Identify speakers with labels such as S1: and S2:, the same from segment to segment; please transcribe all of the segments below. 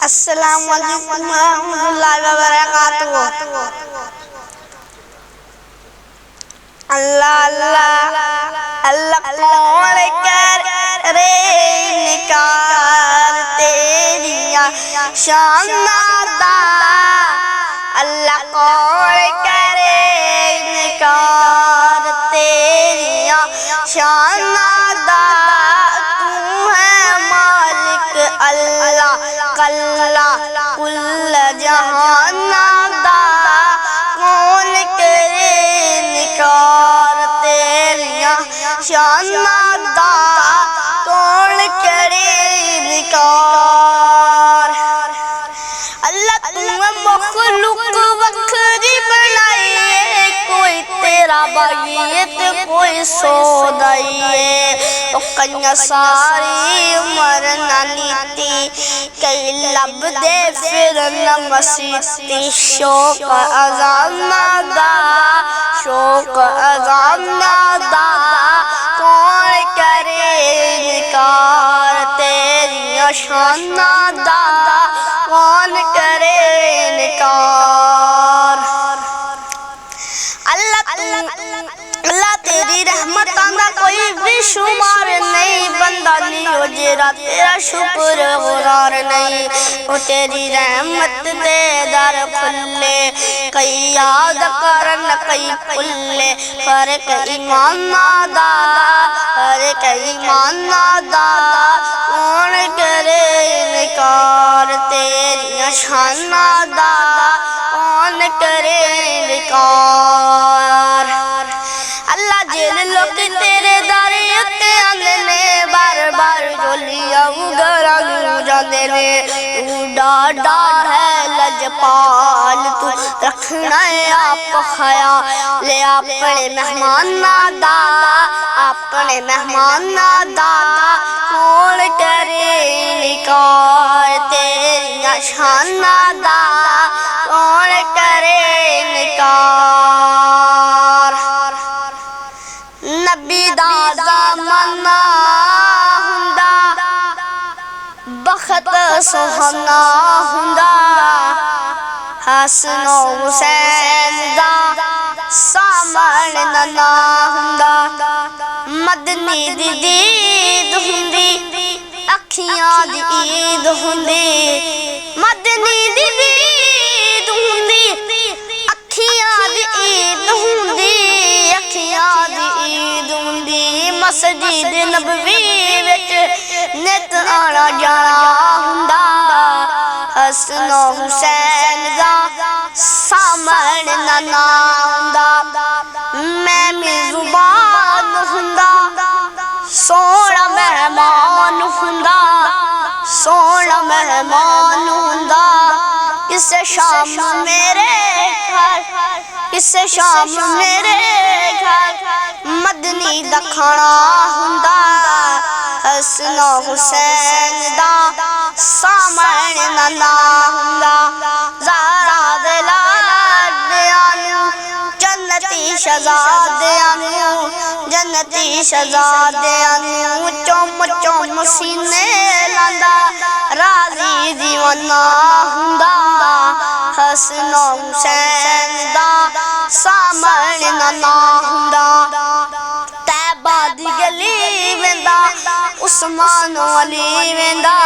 S1: السلام علیکم ورحمۃ اللہ وبرکاتہ۔ اللہ اللہ اللہ کون کرے انکار تیریاں شان ادا، اللہ کون کرے انکار تیریاں شان ادا۔ تو ہے مالک اللہ کلا کل جہان ادا، کون کرے انکار تیریاں شان ادا، کون کرے انکار۔ اللہ تم مخلوق وکھری بنائی ہے، کوئی تیرا باغیت کوئی سودائی ہے۔ تو کنیا ساری عمر نہ لیتی، کئی لب دے پھر نہ مسیتی، شوق اذان نہ دا شوق اذان نہ دا، کون کرے انکار تیریاں شان ادا، کون کرے انکار۔ اللہ تیری رحمتاں دا کوئی بھی شمار نہیں، بندہ نہیں ہو جیڑا تیرا شکر گزار نہیں۔ وہ تیری رحمت دے در کھلے، کئی یاد کرن کئی کھلے، فرق ایمان دا فرق ایمان دا، کون کرے انکار تیریاں شان ادا، کون کرے انکار۔ اللہ جن لوگ تیرے در اتے آندے نے، بار بار جولیاں گھراں جاندے نے، تو ڈاڈا ہے لجپال، تو رکھنا ہے آپ خیال اپنے مہمان دا اپنے مہمان دا، کون کرے انکار تیریاں شان ادا، کون کرے انکار۔ نبی دا زمانہ ہوندا، بخت سہانا ہوندا، حسن و حسین دا سامن نہ ہوندا، مدنی دی دید ہوندی، اکھیاں دی عید ہوندی، مدنی دی دید ہوندی، اکھیاں دی عید ہوندی، اکھیاں دی عید ہوندی، مسجد نبوی وچ نت آنا جانا ہوندا، حسن و حسین دا سامن نہ ہوندا، میں میزبان ہوندا، سونا مہمان ہوندا، سونا مہمان ہوندا، اس شام میرے گھر اس شام میرے گھر مدنی دا کھانا ہوندا، حسن و حسین دا سامن نہ ہوندا، زہرا دے لاڈیاں نوں جنتی شہزادیاں نوں جنتی شہزادیاں نوں چوم چوم سینے لاندا، راضی دیوانہ ہوندا، حسن و حسین دا سامن نہ ہوندا۔ طیبہ دی گلی ویندا، عثمان علی ویندا،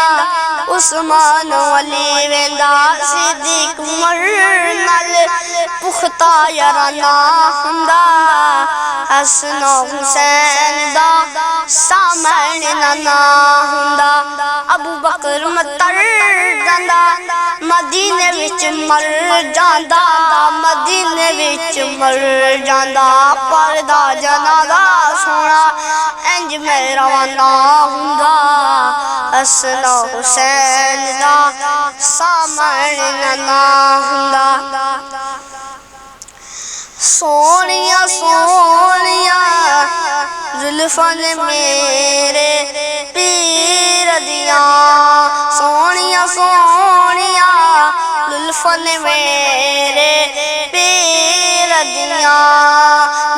S1: عثمان علی ویندا، صدیق عمر نال پختہ یارانہ ہوندا، حسن و حسین دا سامن نہ ہوندا، ابو بکر متر جاندا، مدینے وچ مر جاندا، مدینے وچ مر جاندا، پردہ جنازہ سونا انج میں روانہ ہوندا، حسن و حسین دا سامن نہ ہوندا۔ سونیاں سونیاں زلفاں نے میرے پیر دیاں، سونیاں سونیاں زلفاں نے میرے پیر دیاں،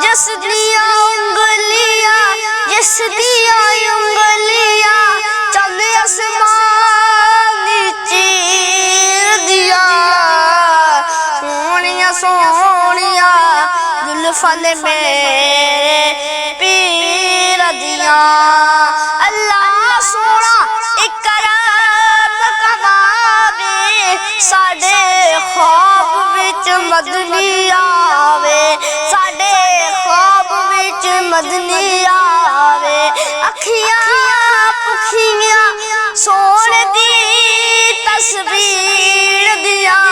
S1: جس دیاں انگلیاں جس دیاں انگلیاں چند آسمان دی چیر زلفن میرے پیر دیاں اللہ سونا ایک رات کماوے ساڈے خواب وچ مدنی آوے ساڈے خواب وچ مدنی آوے اکھیاں پکھیاں سونے دی تصویر دیاں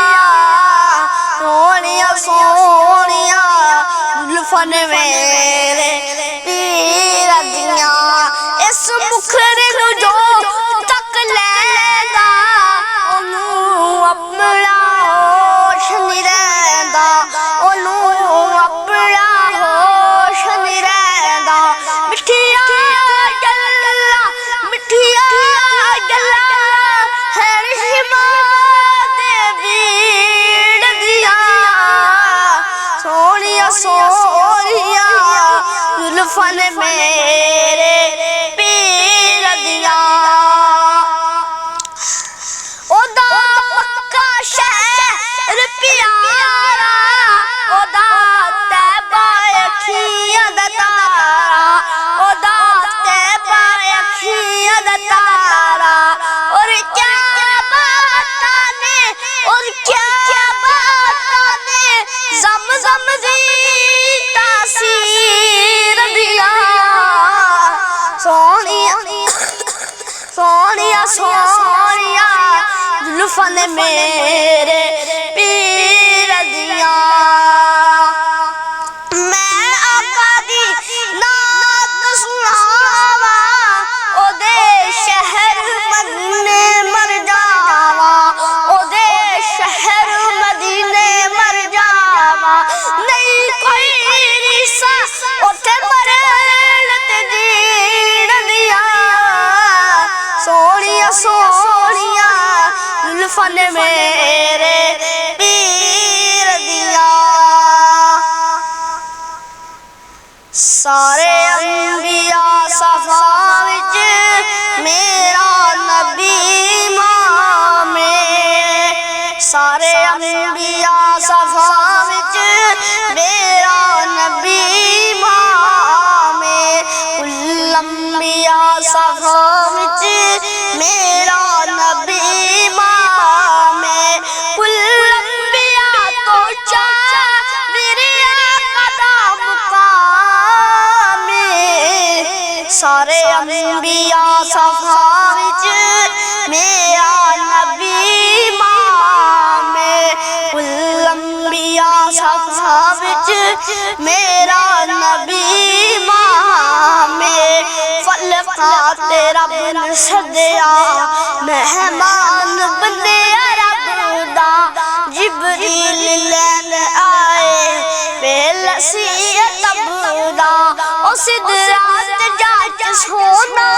S1: سونیاں سونیاں زلفن میرے پیر دیاں اس مکھڑے نو جو تک لیندا اونوں اپنا ہوش نہیں رہندا اونوں اپنا ہوش نہیں رہندا مٹھیاں گلاں مٹھیاں گلاں ہے رشما دے ویڑ دیاں سونیاں سونیاں زلفن میرے پیر دیاں او دا مکہ شہر پیارا او دا طیبہ اکھیاں دا تارا او دا طیبہ اکھیاں دا تارا اور کیا باتاں نے اور کیا باتاں نے زمزم دی تاثیر دیاں سونیاں سونیاں سونیاں زلفن میرے پیر دیاں میں آقا دی نعت سناواں او دے شہر مدینے مر جاواں او دے شہر مدینے مر جاواں نہیں کوئی ریسا اوتھے مرن تے جیڑ دیاں سونیاں سونیاں زلفن میرے پیر دیاں سارے انبیاء صفا وچ میرا نبی امام ہے سارے انبیاء صفا وچ میرا نبی امام ہے کل انبیاء صفا وچ میرا نبی امام ہے کل انبیاء تو چاہ میرے آقا دا مقام ہے سارے انبیاء صفا وچ میرا نبی امام ہے کل انبیاء صفا وچ میرا نبی امام ہے فلقات رب نے سدیا مہمان بندیا رب دا جبریل لین آئے پہلسی تب دا او سدرات جاچ سونا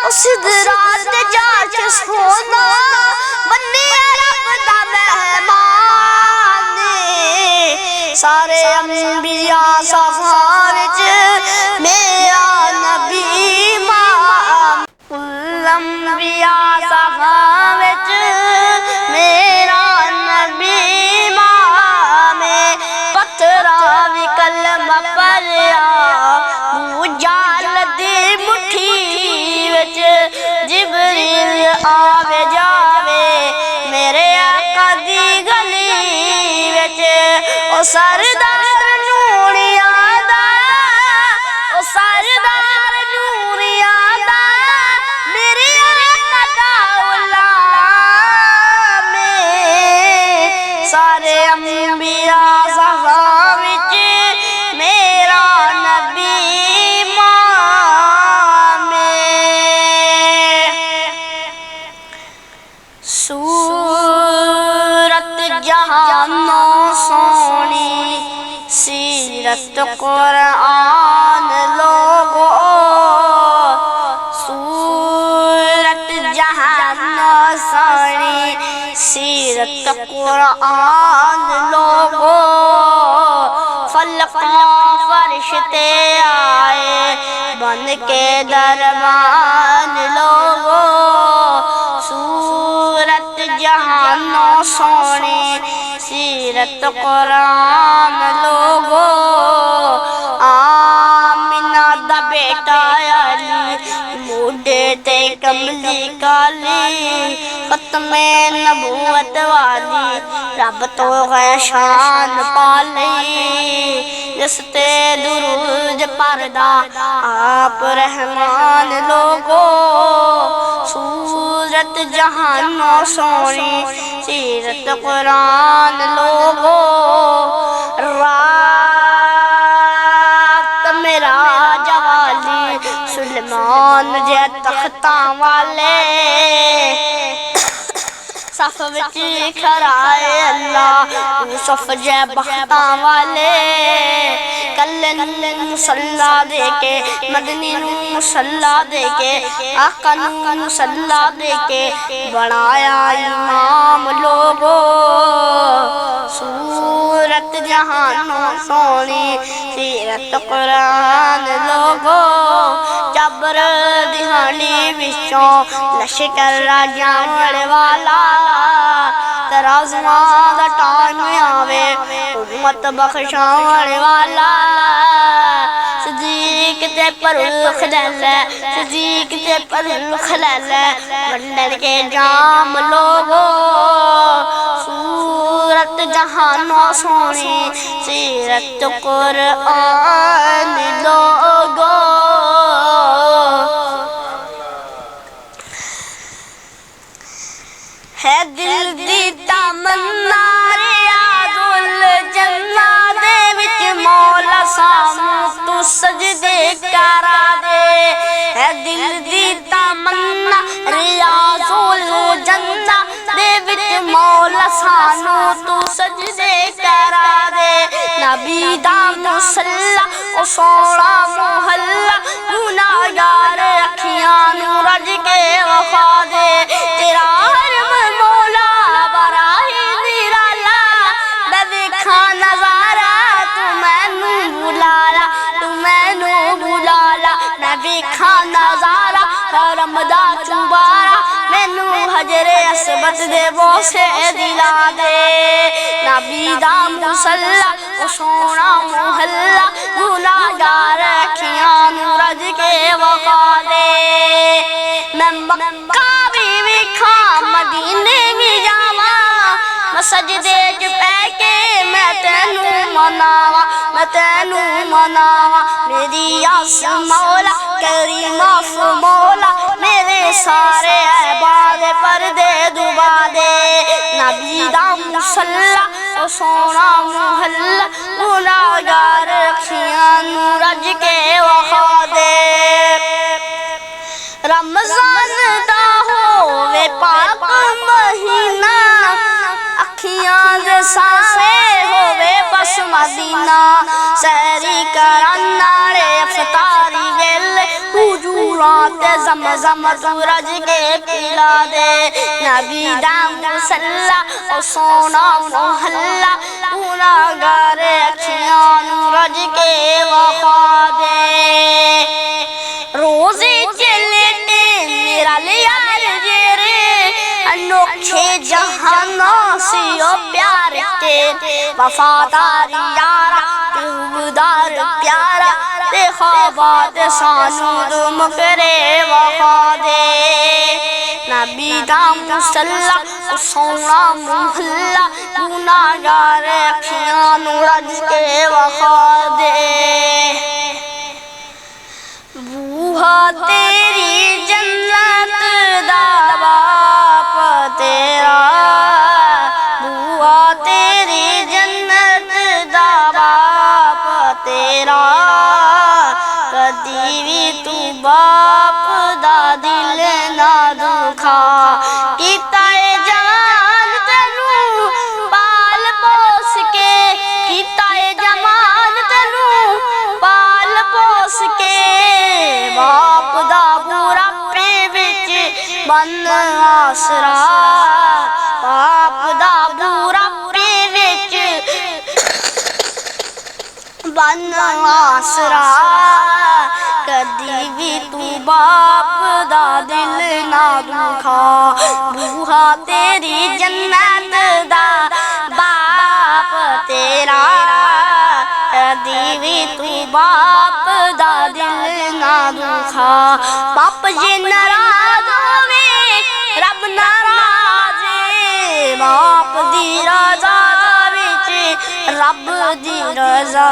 S1: او سدرات جاچ سونا بندیا رب دا مہمان سارے انبیاء صفا وچ میرا نبی امام کل انبیاء صفا وچ میرا نبی امام پتھرا وی کلمہ پڑھیا جال دی مٹھی وچ جبریل آوے جاوے میرے آقا دی گلی وچ او سردار نوریاں دا او سردار نوریاں دا میرے آقا دا غلام سارے انبیاء صفا وچ میرا نبی امام سورت جہانوں سونی سیرت قرآن لوگو سورت جہانوں سونی سیرت قرآن لوگو فلقوں فرشتے آئے بن کے دربان لوگو سورت جہانوں سونی سیرت قرآن لوگو آمینہ دا بیٹا علی موڈے تے کملی کالی ختم نبوت والی رب تو ہے شان پالی جس تے درود پردہ آپ رحمان لوگو صورت جہانوں سونی سیرت قرآن لوگو رات میرا جوالی سلیمان جے تختاں والے صف وچ کھڑائے اللہ یوسف جے بختاں والے کلے مصلا دے کے مدنی مصلا دے کے آقا مصلا دے کے بنایا امام لوگو صورت جہانوں سونی سیرت قرآن لوگو جبر دہانی وچوں لشکر راجاں والا ترازواں دا ٹائم آوے امت بخشانے والا صدیق تے پرخ لے صدیق تے پرخ لے بندر کے جام لوگو صورت جہانوں سونی سیرت قرآن لوگو ہے دل دی تمنا ریاض الجنہ دے وچ مولا ساموں تو سجدے کرا دے ہے دل دی تمنا ریاض الجنہ دے وچ مولا ساموں تو سجدے کرا دے نبی دا مصلا او سونا محلہ گناہگار اکھیاں نوں رج کے وفا دے تیرا نظارہ تو مینوں بلالا میں ویکھاں نظارہ حرم دا چوبارہ مینوں حجر اسود دے بوسے دلا دے نبی دا مصلا او سونا محلہ گناہگار اکھیاں نوں رج کے وفا دے میں مکہ بھی ویکھاں مدینے بھی جاواں میں سجدے چ پے کے میں تینوں مناواں میری آس مولا کریم آف مولا میرے سارے عیباد پردے دبا دے نبی دا مصلا او سونا محلہ گناہگار اکھیاں نوں رج کے وفا دے رمضان دا ہووے پاک مہینہ اکھیاں دے سامنے ہووے بس مدینہ سحری کرن نالے افطاری ویلے حضوراں تے زمزم تو رج کے پلا دے نبی دا مصلا او سونا محلہ گناہگار اکھیاں نوں رج کے وفا دے روزے چلے میرا لیار جیرے انوکھے جہانوں سی او پیار کے وفادار یارا تیوبدار پیارا تے خوابات سانو دم کرے وفا دے نبی دا مصلا او سونا محلہ گناہگار اکھیاں نوں رج کے وفا دے بوہا تیری جنت دا باپ تیرا بوہا تیری جنت دا باپ تیرا کدی بھی تو باپ دا دل نہ دکھا کیتا اے جوان تینوں پال پوس کے کیتا اے جوان تینوں پال پوس کے باپ دا بورا پے وچ بن آسرا باپ دا بورا پے وچ بن آسرا کدی بھی تو باپ دا دل نہ دکھا بوہا تیری جنت دا باپ تیرا کدی بھی تو باپ دا دل نہ دکھا باپ جی ناراض ہووے رب ناراض باپ دی رضا وچ رب دی رضا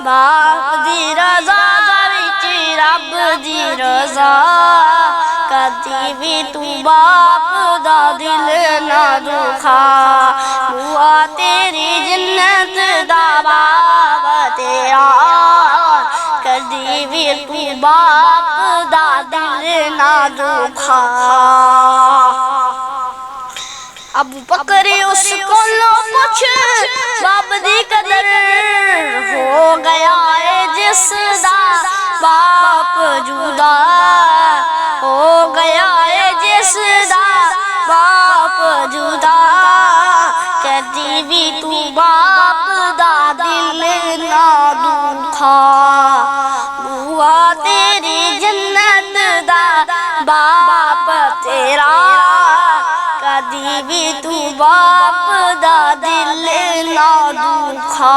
S1: باپ دی رضا وچ رب دی رضا کدی بھی تو باپ دا دل نہ دکھا بوا تیری جنت دا باب تیرا کدی بھی تو باپ دا دل نہ دکھا ابو بکر اس کو لو پوچھ باپ دی قدر ہو گیا ہے جس دا باپ جدا ہو گیا ہے جس دا باپ جدا کدی بھی تو باپ دا دل نہ دکھا بوا تیری جنت دا باپ تیرا کدی بھی تو باپ دا دل نہ دکھا